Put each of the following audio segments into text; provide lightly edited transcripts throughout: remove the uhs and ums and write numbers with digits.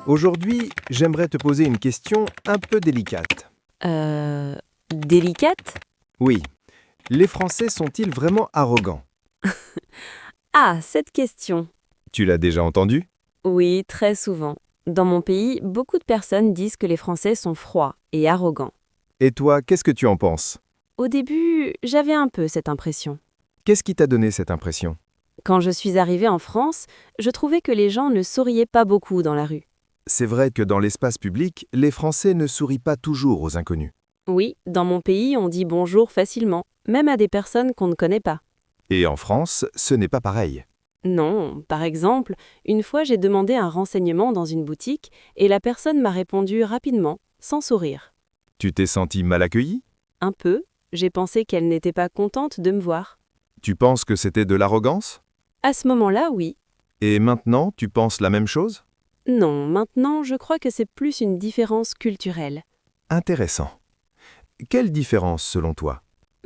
Aujourd'hui, j'aimerais te poser une question un peu délicate. Délicate? Oui, les Français sont-ils vraiment arrogants? Ah, cette question. Tu l'as déjà entendu? Oui, très souvent. Dans mon pays, beaucoup de personnes disent que les Français sont froids et arrogants. Et toi, qu'est-ce que tu en penses? Au début, j'avais un peu cette impression. Qu'est-ce qui t'a donné cette impression? Quand je suis arrivée en France, je trouvais que les gens ne souriaient pas beaucoup dans la rue. C'est vrai que dans l'espace public, les Français ne sourient pas toujours aux inconnus. Oui, dans mon pays, on dit bonjour facilement, même à des personnes qu'on ne connaît pas. Et en France, ce n'est pas pareil. Non, par exemple, une fois j'ai demandé un renseignement dans une boutique et la personne m'a répondu rapidement, sans sourire. Tu t'es senti mal accueilli? Un peu, j'ai pensé qu'elle n'était pas contente de me voir. Tu penses que c'était de l'arrogance? À ce moment-là, oui. Et maintenant, tu penses la même chose? Non, maintenant, je crois que c'est plus une différence culturelle. Intéressant. Quelle différence selon toi?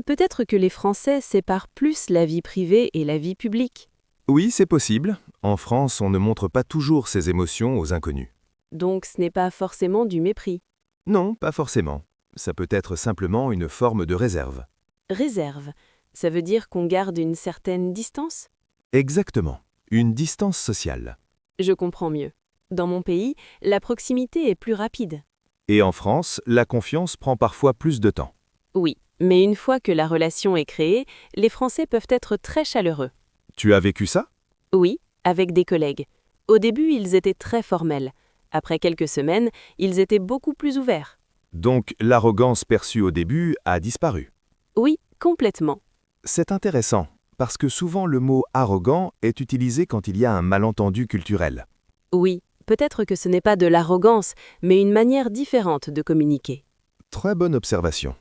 Peut-être que les Français séparent plus la vie privée et la vie publique. Oui, c'est possible. En France, on ne montre pas toujours ses émotions aux inconnus. Donc ce n'est pas forcément du mépris. Non, pas forcément. Ça peut être simplement une forme de réserve. Réserve, ça veut dire qu'on garde une certaine distance? Exactement. Une distance sociale. Je comprends mieux. Dans mon pays, la proximité est plus rapide. Et en France, la confiance prend parfois plus de temps. Oui, mais une fois que la relation est créée, les Français peuvent être très chaleureux. Tu as vécu ça? Oui, avec des collègues. Au début, ils étaient très formels. Après quelques semaines, ils étaient beaucoup plus ouverts. Donc l'arrogance perçue au début a disparu. Oui, complètement. C'est intéressant, parce que souvent le mot arrogant est utilisé quand il y a un malentendu culturel. Oui, peut-être que ce n'est pas de l'arrogance, mais une manière différente de communiquer. Très bonne observation.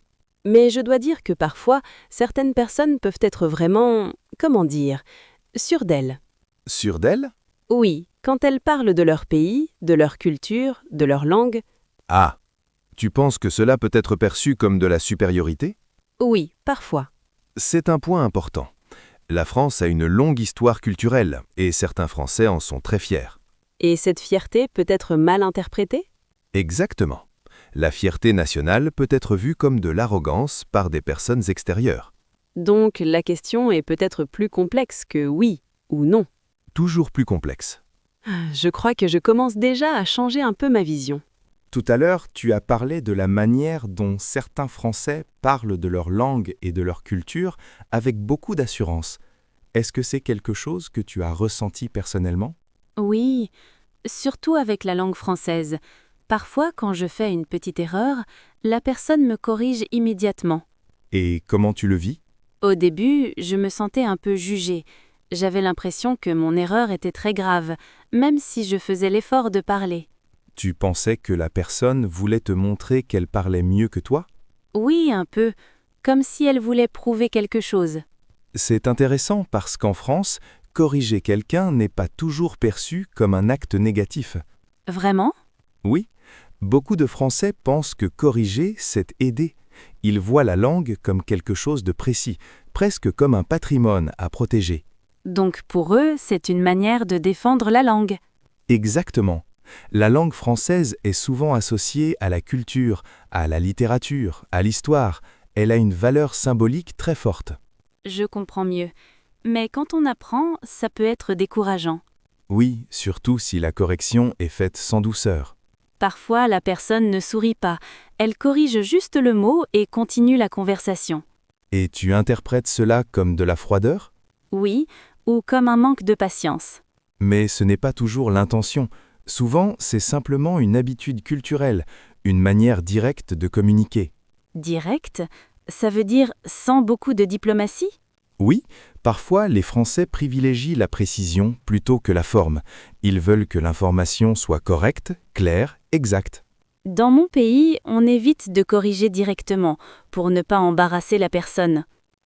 Mais je dois dire que parfois, certaines personnes peuvent être vraiment, comment dire, sûres d'elles. Sûre d'elle? Oui, quand elles parlent de leur pays, de leur culture, de leur langue, Ah, tu penses que cela peut être perçu comme de la supériorité? oui, parfois. C'est un point important. La France a une longue histoire culturelle, et certains Français en sont très fiers. Et cette fierté peut être mal interprétée? Exactement. La fierté nationale peut être vue comme de l'arrogance par des personnes extérieures. Donc la question est peut-être plus complexe que oui ou non. Toujours plus complexe. Je crois que je commence déjà à changer un peu ma vision. Tout à l'heure, tu as parlé de la manière dont certains Français parlent de leur langue et de leur culture avec beaucoup d'assurance. Est-ce que c'est quelque chose que tu as ressenti personnellement? Oui, surtout avec la langue française. Parfois, quand je fais une petite erreur, la personne me corrige immédiatement. Et comment tu le vis? Au début, je me sentais un peu jugée. J'avais l'impression que mon erreur était très grave, même si je faisais l'effort de parler. Tu pensais que la personne voulait te montrer qu'elle parlait mieux que toi? Oui, un peu, comme si elle voulait prouver quelque chose. C'est intéressant parce qu'en France, corriger quelqu'un n'est pas toujours perçu comme un acte négatif. Vraiment? Oui, beaucoup de Français pensent que corriger, c'est aider. Ils voient la langue comme quelque chose de précis, presque comme un patrimoine à protéger. Donc pour eux, c'est une manière de défendre la langue. Exactement. La langue française est souvent associée à la culture, à la littérature, à l'histoire. Elle a une valeur symbolique très forte. Je comprends mieux. Mais quand on apprend, ça peut être décourageant. Oui, surtout si la correction est faite sans douceur. Parfois, la personne ne sourit pas. Elle corrige juste le mot et continue la conversation. Et tu interprètes cela comme de la froideur? Oui, ou comme un manque de patience. Mais ce n'est pas toujours l'intention. Souvent, c'est simplement une habitude culturelle, une manière directe de communiquer. Direct, ça veut dire sans beaucoup de diplomatie? Oui, parfois les Français privilégient la précision plutôt que la forme. Ils veulent que l'information soit correcte, claire, exacte. Dans mon pays, on évite de corriger directement pour ne pas embarrasser la personne.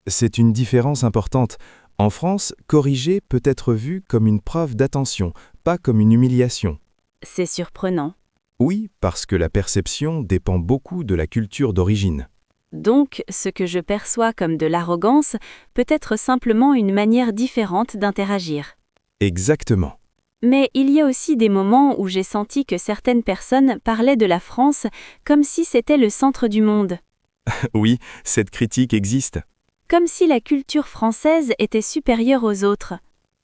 C'est une différence importante. En France, corriger peut être vu comme une preuve d'attention, pas comme une humiliation. C'est surprenant. Oui, parce que la perception dépend beaucoup de la culture d'origine. Donc, ce que je perçois comme de l'arrogance peut être simplement une manière différente d'interagir. Exactement. Mais il y a aussi des moments où j'ai senti que certaines personnes parlaient de la France comme si c'était le centre du monde, Oui, cette critique existe. comme si la culture française était supérieure aux autres.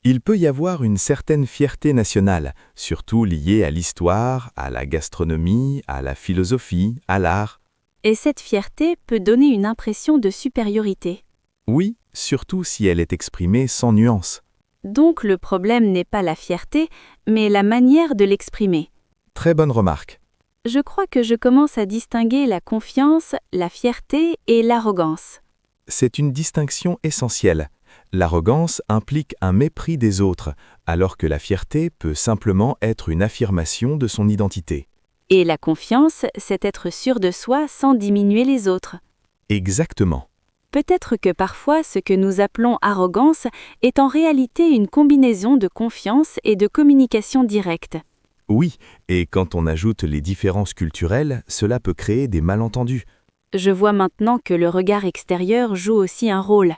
Il peut y avoir une certaine fierté nationale, surtout liée à l'histoire, à la gastronomie, à la philosophie, à l'art. Et cette fierté peut donner une impression de supériorité. Oui, surtout si elle est exprimée sans nuance. Donc le problème n'est pas la fierté, mais la manière de l'exprimer. Très bonne remarque. Je crois que je commence à distinguer la confiance, la fierté et l'arrogance. C'est une distinction essentielle. L'arrogance implique un mépris des autres, alors que la fierté peut simplement être une affirmation de son identité. Et la confiance, c'est être sûr de soi sans diminuer les autres. Exactement. Peut-être que parfois ce que nous appelons arrogance est en réalité une combinaison de confiance et de communication directe. Oui, et quand on ajoute les différences culturelles, cela peut créer des malentendus. Je vois maintenant que le regard extérieur joue aussi un rôle.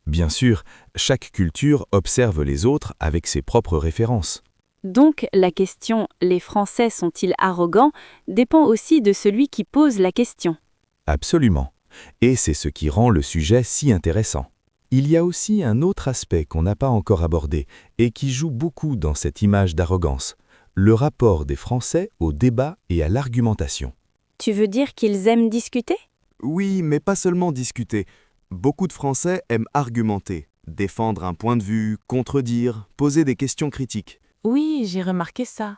Bien sûr, chaque culture observe les autres avec ses propres références. Donc la question « les Français sont-ils arrogants ?» dépend aussi de celui qui pose la question. Absolument. Et c'est ce qui rend le sujet si intéressant. Il y a aussi un autre aspect qu'on n'a pas encore abordé et qui joue beaucoup dans cette image d'arrogance, le rapport des Français au débat et à l'argumentation. Tu veux dire qu'ils aiment discuter ? Oui, mais pas seulement discuter. Beaucoup de Français aiment argumenter, défendre un point de vue, contredire, poser des questions critiques. Oui, j'ai remarqué ça.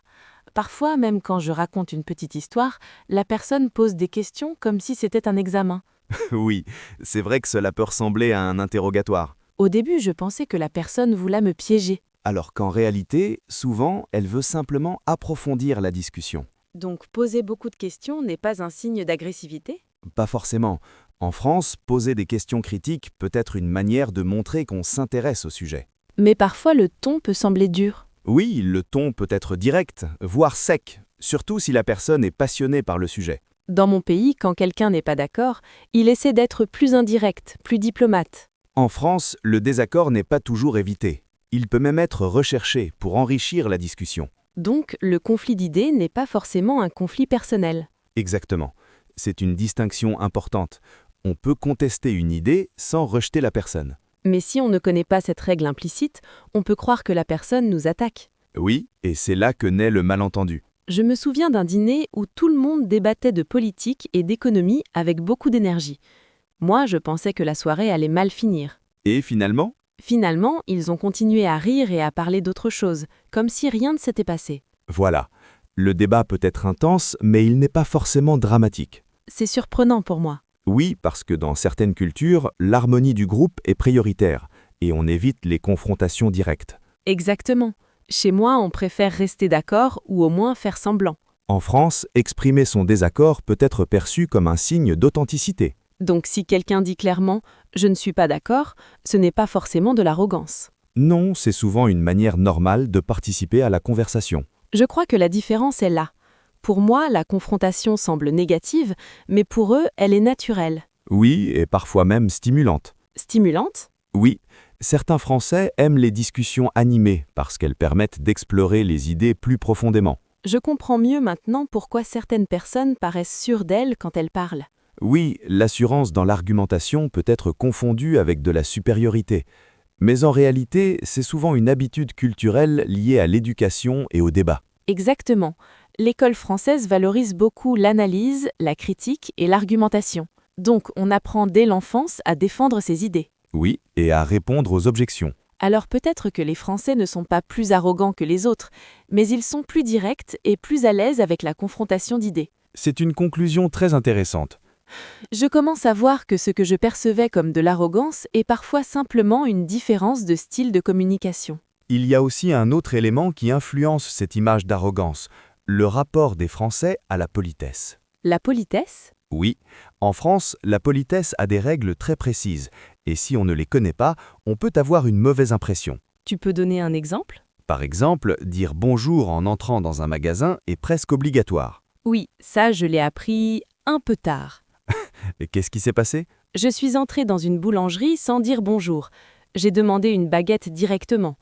Parfois, même quand je raconte une petite histoire, la personne pose des questions comme si c'était un examen. Oui, c'est vrai que cela peut ressembler à un interrogatoire. Au début, je pensais que la personne voulait me piéger. Alors qu'en réalité, souvent, elle veut simplement approfondir la discussion. Donc poser beaucoup de questions n'est pas un signe d'agressivité ? Pas forcément. En France, poser des questions critiques peut être une manière de montrer qu'on s'intéresse au sujet. Mais parfois le ton peut sembler dur. Oui, le ton peut être direct, voire sec, surtout si la personne est passionnée par le sujet. Dans mon pays, quand quelqu'un n'est pas d'accord, il essaie d'être plus indirect, plus diplomate. En France, le désaccord n'est pas toujours évité. Il peut même être recherché pour enrichir la discussion. Donc le conflit d'idées n'est pas forcément un conflit personnel. Exactement. C'est une distinction importante. On peut contester une idée sans rejeter la personne. Mais si on ne connaît pas cette règle implicite, on peut croire que la personne nous attaque. Oui, et c'est là que naît le malentendu. Je me souviens d'un dîner où tout le monde débattait de politique et d'économie avec beaucoup d'énergie. Moi, je pensais que la soirée allait mal finir. Et finalement, Finalement, ils ont continué à rire et à parler d'autre chose, comme si rien ne s'était passé. voilà. Le débat peut être intense, mais il n'est pas forcément dramatique. C'est surprenant pour moi. Oui, parce que dans certaines cultures, l'harmonie du groupe est prioritaire, et on évite les confrontations directes. Exactement. Chez moi, on préfère rester d'accord ou au moins faire semblant. En France, exprimer son désaccord peut être perçu comme un signe d'authenticité. Donc si quelqu'un dit clairement « je ne suis pas d'accord », ce n'est pas forcément de l'arrogance. Non, c'est souvent une manière normale de participer à la conversation. Je crois que la différence est là. Pour moi, la confrontation semble négative, mais pour eux, elle est naturelle. Oui, et parfois même stimulante. Stimulante ? Oui, certains Français aiment les discussions animées parce qu'elles permettent d'explorer les idées plus profondément. Je comprends mieux maintenant pourquoi certaines personnes paraissent sûres d'elles quand elles parlent. Oui, l'assurance dans l'argumentation peut être confondue avec de la supériorité. Mais en réalité, c'est souvent une habitude culturelle liée à l'éducation et au débat. Exactement. L'école française valorise beaucoup l'analyse, la critique et l'argumentation. Donc, on apprend dès l'enfance à défendre ses idées. Oui, et à répondre aux objections. Alors peut-être que les Français ne sont pas plus arrogants que les autres, mais ils sont plus directs et plus à l'aise avec la confrontation d'idées. C'est une conclusion très intéressante. Je commence à voir que ce que je percevais comme de l'arrogance est parfois simplement une différence de style de communication. Il y a aussi un autre élément qui influence cette image d'arrogance, le rapport des Français à la politesse. La politesse ? Oui, en France, la politesse a des règles très précises, et si on ne les connaît pas, on peut avoir une mauvaise impression. Tu peux donner un exemple ? Par exemple, dire bonjour en entrant dans un magasin est presque obligatoire. Oui, ça je l'ai appris un peu tard. Et qu'est-ce qui s'est passé ? Je suis entrée dans une boulangerie sans dire bonjour. J'ai demandé une baguette directement.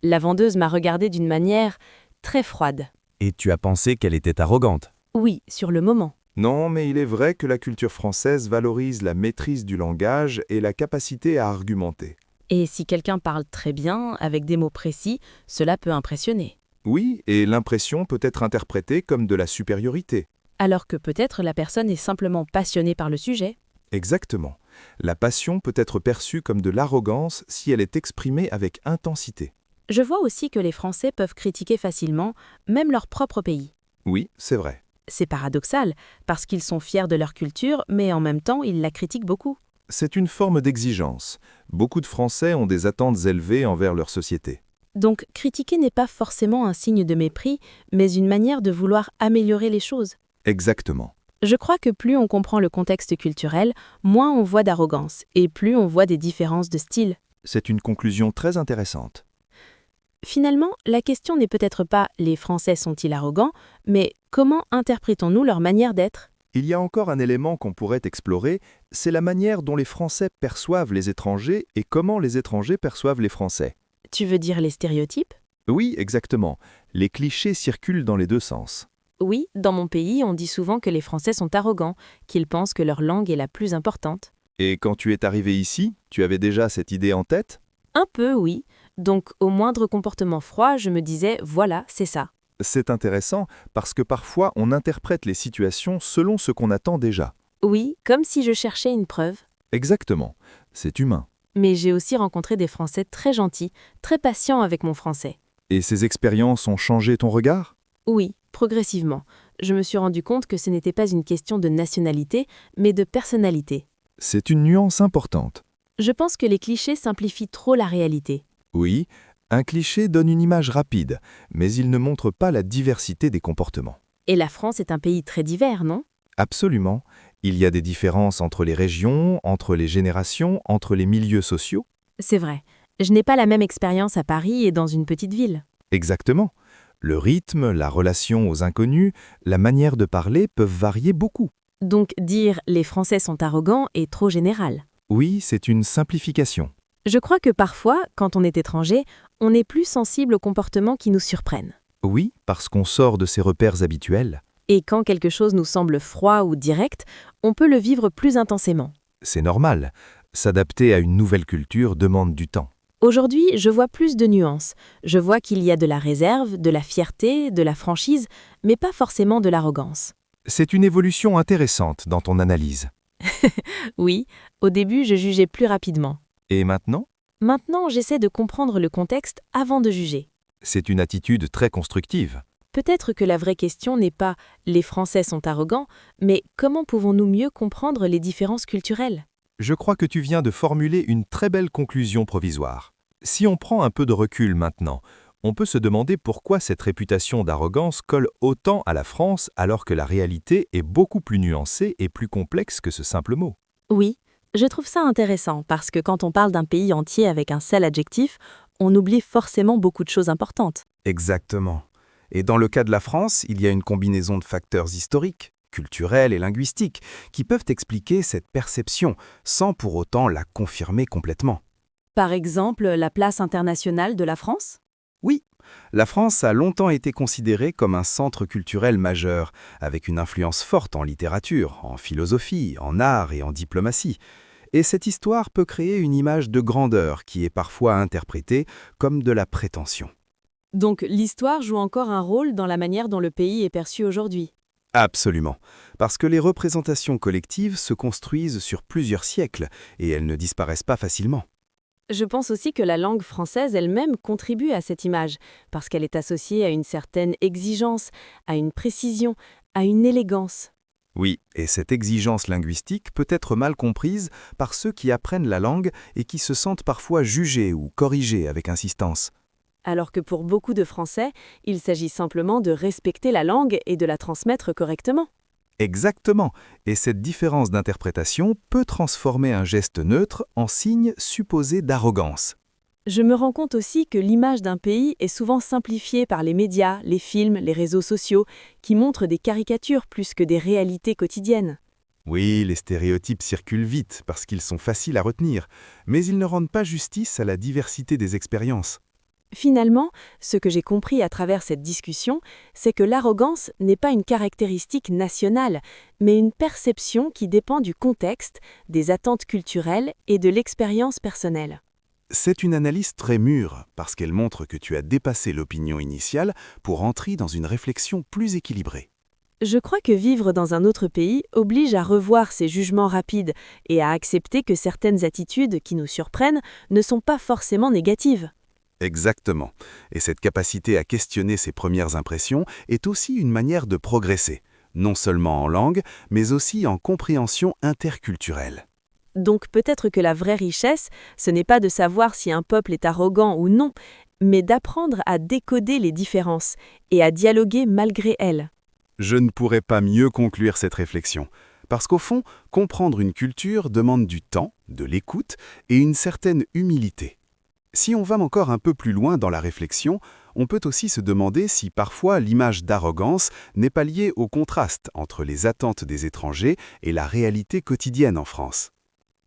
La vendeuse m'a regardé d'une manière très froide. Et tu as pensé qu'elle était arrogante. Oui, sur le moment. Non, mais il est vrai que la culture française valorise la maîtrise du langage et la capacité à argumenter. Et si quelqu'un parle très bien, avec des mots précis, cela peut impressionner. Oui, et l'impression peut être interprétée comme de la supériorité. Alors que peut-être la personne est simplement passionnée par le sujet. Exactement. La passion peut être perçue comme de l'arrogance si elle est exprimée avec intensité. Je vois aussi que les Français peuvent critiquer facilement, même leur propre pays. Oui, c'est vrai. C'est paradoxal, parce qu'ils sont fiers de leur culture, mais en même temps, ils la critiquent beaucoup. C'est une forme d'exigence. Beaucoup de Français ont des attentes élevées envers leur société. Donc, critiquer n'est pas forcément un signe de mépris, mais une manière de vouloir améliorer les choses. Exactement. Je crois que plus on comprend le contexte culturel, moins on voit d'arrogance, et plus on voit des différences de style. C'est une conclusion très intéressante. Finalement, la question n'est peut-être pas « les Français sont-ils arrogants ?», mais comment interprétons-nous leur manière d'être ? Il y a encore un élément qu'on pourrait explorer, c'est la manière dont les Français perçoivent les étrangers et comment les étrangers perçoivent les Français. Tu veux dire les stéréotypes ? Oui, exactement. Les clichés circulent dans les deux sens. Oui, dans mon pays, on dit souvent que les Français sont arrogants, qu'ils pensent que leur langue est la plus importante. Et quand tu es arrivé ici, tu avais déjà cette idée en tête ? Un peu, oui. Donc, au moindre comportement froid, je me disais « voilà, c'est ça ». C'est intéressant parce que parfois on interprète les situations selon ce qu'on attend déjà. Oui, comme si je cherchais une preuve. Exactement. C'est humain. Mais j'ai aussi rencontré des Français très gentils, très patients avec mon français. Et ces expériences ont changé ton regard ? Oui, progressivement. Je me suis rendu compte que ce n'était pas une question de nationalité, mais de personnalité. C'est une nuance importante. Je pense que les clichés simplifient trop la réalité. Oui, un cliché donne une image rapide, mais il ne montre pas la diversité des comportements. Et la France est un pays très divers, non ? Absolument. Il y a des différences entre les régions, entre les générations, entre les milieux sociaux. C'est vrai. Je n'ai pas la même expérience à Paris et dans une petite ville. Exactement. Le rythme, la relation aux inconnus, la manière de parler peuvent varier beaucoup. Donc dire « les Français sont arrogants » est trop général. Oui, c'est une simplification. Je crois que parfois, quand on est étranger, on est plus sensible aux comportements qui nous surprennent. Oui, parce qu'on sort de ses repères habituels. Et quand quelque chose nous semble froid ou direct, on peut le vivre plus intensément. C'est normal. S'adapter à une nouvelle culture demande du temps. Aujourd'hui, je vois plus de nuances. Je vois qu'il y a de la réserve, de la fierté, de la franchise, mais pas forcément de l'arrogance. C'est une évolution intéressante dans ton analyse. Oui, au début, je jugeais plus rapidement. Et maintenant ? Maintenant, j'essaie de comprendre le contexte avant de juger. C'est une attitude très constructive. Peut-être que la vraie question n'est pas « les Français sont arrogants », mais comment pouvons-nous mieux comprendre les différences culturelles ? Je crois que tu viens de formuler une très belle conclusion provisoire. Si on prend un peu de recul maintenant, on peut se demander pourquoi cette réputation d'arrogance colle autant à la France alors que la réalité est beaucoup plus nuancée et plus complexe que ce simple mot. Oui, je trouve ça intéressant parce que quand on parle d'un pays entier avec un seul adjectif, on oublie forcément beaucoup de choses importantes. Exactement. Et dans le cas de la France, il y a une combinaison de facteurs historiques, culturels et linguistiques qui peuvent expliquer cette perception sans pour autant la confirmer complètement. Par exemple, la place internationale de la France ? Oui, la France a longtemps été considérée comme un centre culturel majeur, avec une influence forte en littérature, en philosophie, en art et en diplomatie. Et cette histoire peut créer une image de grandeur qui est parfois interprétée comme de la prétention. Donc l'histoire joue encore un rôle dans la manière dont le pays est perçu aujourd'hui. Absolument, parce que les représentations collectives se construisent sur plusieurs siècles et elles ne disparaissent pas facilement. Je pense aussi que la langue française elle-même contribue à cette image, parce qu'elle est associée à une certaine exigence, à une précision, à une élégance. Oui, et cette exigence linguistique peut être mal comprise par ceux qui apprennent la langue et qui se sentent parfois jugés ou corrigés avec insistance. Alors que pour beaucoup de Français, il s'agit simplement de respecter la langue et de la transmettre correctement. Exactement, et cette différence d'interprétation peut transformer un geste neutre en signe supposé d'arrogance. Je me rends compte aussi que l'image d'un pays est souvent simplifiée par les médias, les films, les réseaux sociaux, qui montrent des caricatures plus que des réalités quotidiennes. Oui, les stéréotypes circulent vite parce qu'ils sont faciles à retenir, mais ils ne rendent pas justice à la diversité des expériences. Finalement, ce que j'ai compris à travers cette discussion, c'est que l'arrogance n'est pas une caractéristique nationale, mais une perception qui dépend du contexte, des attentes culturelles et de l'expérience personnelle. C'est une analyse très mûre, parce qu'elle montre que tu as dépassé l'opinion initiale pour entrer dans une réflexion plus équilibrée. Je crois que vivre dans un autre pays oblige à revoir ses jugements rapides et à accepter que certaines attitudes qui nous surprennent ne sont pas forcément négatives. Exactement. Et cette capacité à questionner ses premières impressions est aussi une manière de progresser, non seulement en langue, mais aussi en compréhension interculturelle. Donc peut-être que la vraie richesse, ce n'est pas de savoir si un peuple est arrogant ou non, mais d'apprendre à décoder les différences et à dialoguer malgré elles. Je ne pourrais pas mieux conclure cette réflexion, parce qu'au fond, comprendre une culture demande du temps, de l'écoute et une certaine humilité. Si on va encore un peu plus loin dans la réflexion, on peut aussi se demander si parfois l'image d'arrogance n'est pas liée au contraste entre les attentes des étrangers et la réalité quotidienne en France.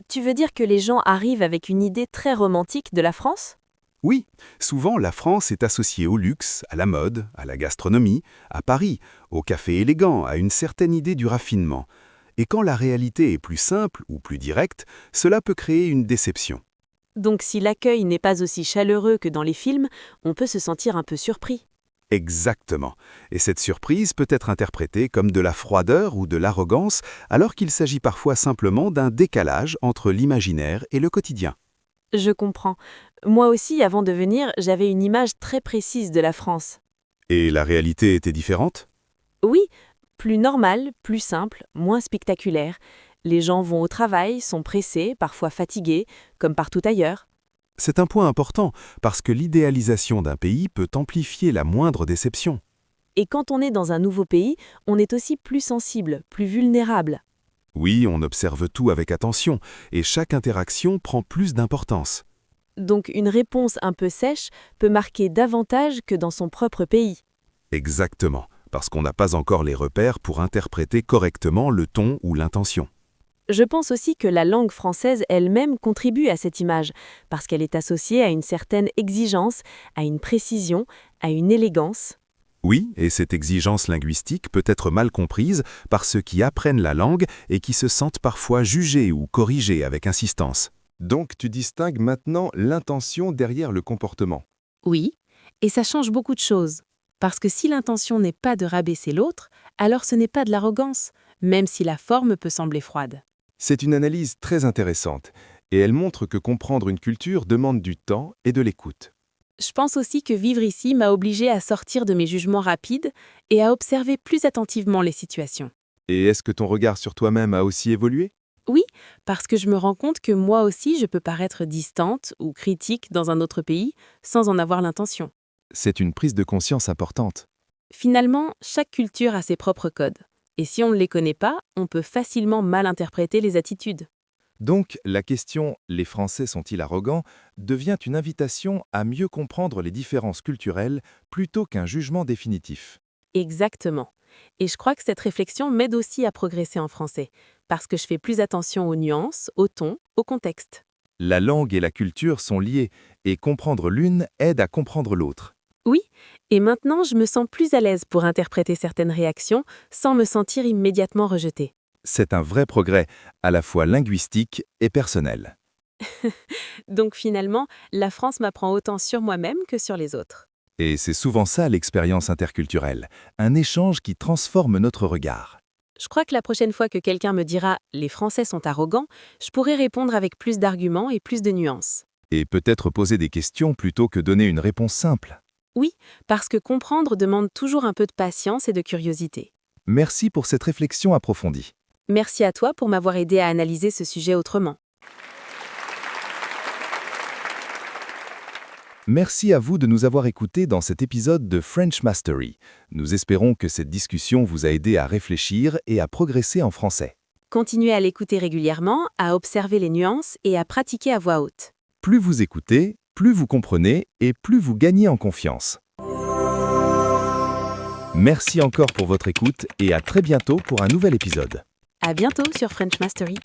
Tu veux dire que les gens arrivent avec une idée très romantique de la France ? Oui, souvent la France est associée au luxe, à la mode, à la gastronomie, à Paris, au café élégant, à une certaine idée du raffinement. Et quand la réalité est plus simple ou plus directe, cela peut créer une déception. Donc si l'accueil n'est pas aussi chaleureux que dans les films, on peut se sentir un peu surpris. Exactement. Et cette surprise peut être interprétée comme de la froideur ou de l'arrogance, alors qu'il s'agit parfois simplement d'un décalage entre l'imaginaire et le quotidien. Je comprends. Moi aussi, avant de venir, j'avais une image très précise de la France. Et la réalité était différente ? Oui, plus normale, plus simple, moins spectaculaire. Les gens vont au travail, sont pressés, parfois fatigués, comme partout ailleurs. C'est un point important, parce que l'idéalisation d'un pays peut amplifier la moindre déception. Et quand on est dans un nouveau pays, on est aussi plus sensible, plus vulnérable. Oui, on observe tout avec attention, et chaque interaction prend plus d'importance. Donc une réponse un peu sèche peut marquer davantage que dans son propre pays. Exactement, parce qu'on n'a pas encore les repères pour interpréter correctement le ton ou l'intention. Je pense aussi que la langue française elle-même contribue à cette image, parce qu'elle est associée à une certaine exigence, à une précision, à une élégance. Oui, et cette exigence linguistique peut être mal comprise par ceux qui apprennent la langue et qui se sentent parfois jugés ou corrigés avec insistance. Donc tu distingues maintenant l'intention derrière le comportement. Oui, et ça change beaucoup de choses. Parce que si l'intention n'est pas de rabaisser l'autre, alors ce n'est pas de l'arrogance, même si la forme peut sembler froide. C'est une analyse très intéressante, et elle montre que comprendre une culture demande du temps et de l'écoute. Je pense aussi que vivre ici m'a obligée à sortir de mes jugements rapides et à observer plus attentivement les situations. Et est-ce que ton regard sur toi-même a aussi évolué ? Oui, parce que je me rends compte que moi aussi je peux paraître distante ou critique dans un autre pays sans en avoir l'intention. C'est une prise de conscience importante. Finalement, chaque culture a ses propres codes. Et si on ne les connaît pas, on peut facilement mal interpréter les attitudes. Donc, la question « Les Français sont-ils arrogants ?» devient une invitation à mieux comprendre les différences culturelles plutôt qu'un jugement définitif. Exactement. Et je crois que cette réflexion m'aide aussi à progresser en français, parce que je fais plus attention aux nuances, au ton, au contexte. La langue et la culture sont liées, et comprendre l'une aide à comprendre l'autre. Oui, et maintenant je me sens plus à l'aise pour interpréter certaines réactions sans me sentir immédiatement rejetée. C'est un vrai progrès, à la fois linguistique et personnel. Donc finalement, la France m'apprend autant sur moi-même que sur les autres. Et c'est souvent ça l'expérience interculturelle, un échange qui transforme notre regard. Je crois que la prochaine fois que quelqu'un me dira « les Français sont arrogants », je pourrai répondre avec plus d'arguments et plus de nuances. Et peut-être poser des questions plutôt que donner une réponse simple. Oui, parce que comprendre demande toujours un peu de patience et de curiosité. Merci pour cette réflexion approfondie. Merci à toi pour m'avoir aidé à analyser ce sujet autrement. Merci à vous de nous avoir écoutés dans cet épisode de French Mastery. Nous espérons que cette discussion vous a aidé à réfléchir et à progresser en français. Continuez à l'écouter régulièrement, à observer les nuances et à pratiquer à voix haute. Plus vous écoutez, plus vous comprenez et plus vous gagnez en confiance. Merci encore pour votre écoute et à très bientôt pour un nouvel épisode. À bientôt sur French Mastery.